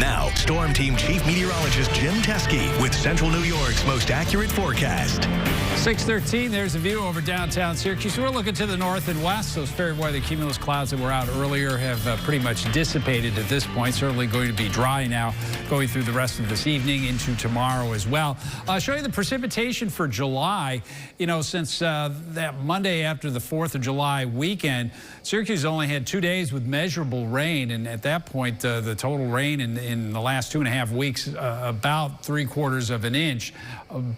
Now, Storm Team Chief Meteorologist Jim Teske with Central New York's most accurate forecast. 6:13, there's a view over downtown Syracuse. We're looking to the north and west. Those fair weather cumulus clouds that were out earlier have pretty much dissipated at this point. Certainly going to be dry now going through the rest of this evening into tomorrow as well. I'll show you the precipitation for July. You know, since that Monday after the 4th of July weekend, Syracuse only had 2 days with measurable rain. And at that point, the total rain in the last 2.5 weeks, about 3/4 of an inch.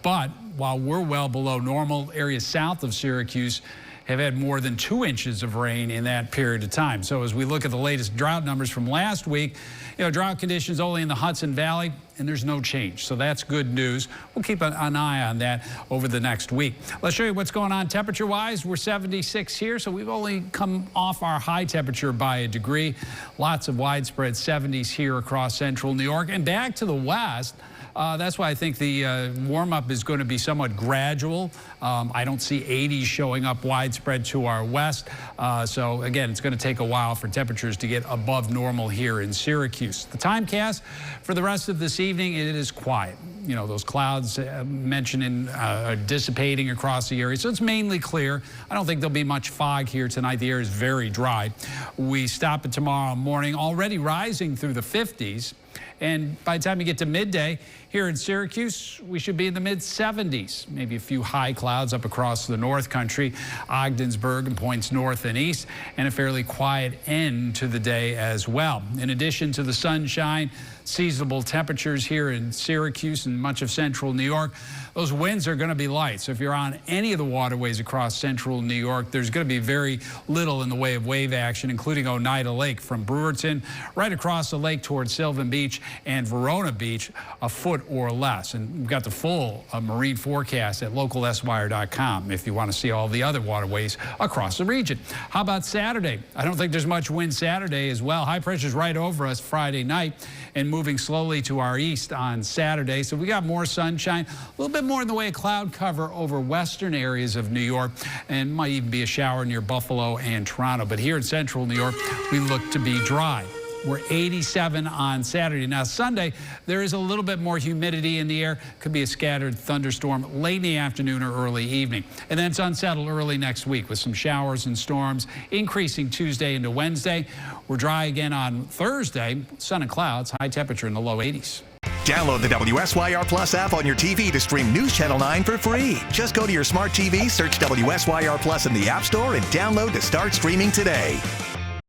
But while we're well below normal, areas south of Syracuse have had more than 2 inches of rain in that period of time. So as we look at the latest drought numbers from last week, you know, drought conditions only in the Hudson Valley, and there's no change. So that's good news. We'll keep an eye on that over the next week. Let's show you what's going on temperature-wise. We're 76 here, so we've only come off our high temperature by a degree. Lots of widespread 70s here across central New York. And back to the west, that's why I think the warm-up is going to be somewhat gradual. I don't see 80s showing up widespread to our west. So, again, it's going to take a while for temperatures to get above normal here in Syracuse. The timecast for the rest of this evening, it is quiet. You know, those clouds mentioned are dissipating across the area, so it's mainly clear. I don't think there'll be much fog here tonight. The air is very dry. We stop it tomorrow morning, already rising through the 50s. And by the time you get to midday here in Syracuse, we should be in the mid-70s. Maybe a few high clouds up across the North Country, Ogdensburg and points north and east, and a fairly quiet end to the day as well. In addition to the sunshine, seasonable temperatures here in Syracuse and much of central New York, those winds are going to be light. So if you're on any of the waterways across central New York, there's going to be very little in the way of wave action, including Oneida Lake from Brewerton right across the lake towards Sylvan Beach and Verona Beach, a foot or less. And we've got the full marine forecast at localswire.com if you want to see all the other waterways across the region. How about Saturday? I don't think there's much wind Saturday as well. High pressure's right over us Friday night and moving slowly to our east on Saturday. So we got more sunshine, a little bit more in the way of cloud cover over western areas of New York, and might even be a shower near Buffalo and Toronto. But here in central New York, we look to be dry. We're 87 on Saturday. Now, Sunday, there is a little bit more humidity in the air. Could be a scattered thunderstorm late in the afternoon or early evening. And then it's unsettled early next week with some showers and storms, increasing Tuesday into Wednesday. We're dry again on Thursday. Sun and clouds, high temperature in the low 80s. Download the WSYR Plus app on your TV to stream News Channel 9 for free. Just go to your smart TV, search WSYR Plus in the App Store, and download to start streaming today.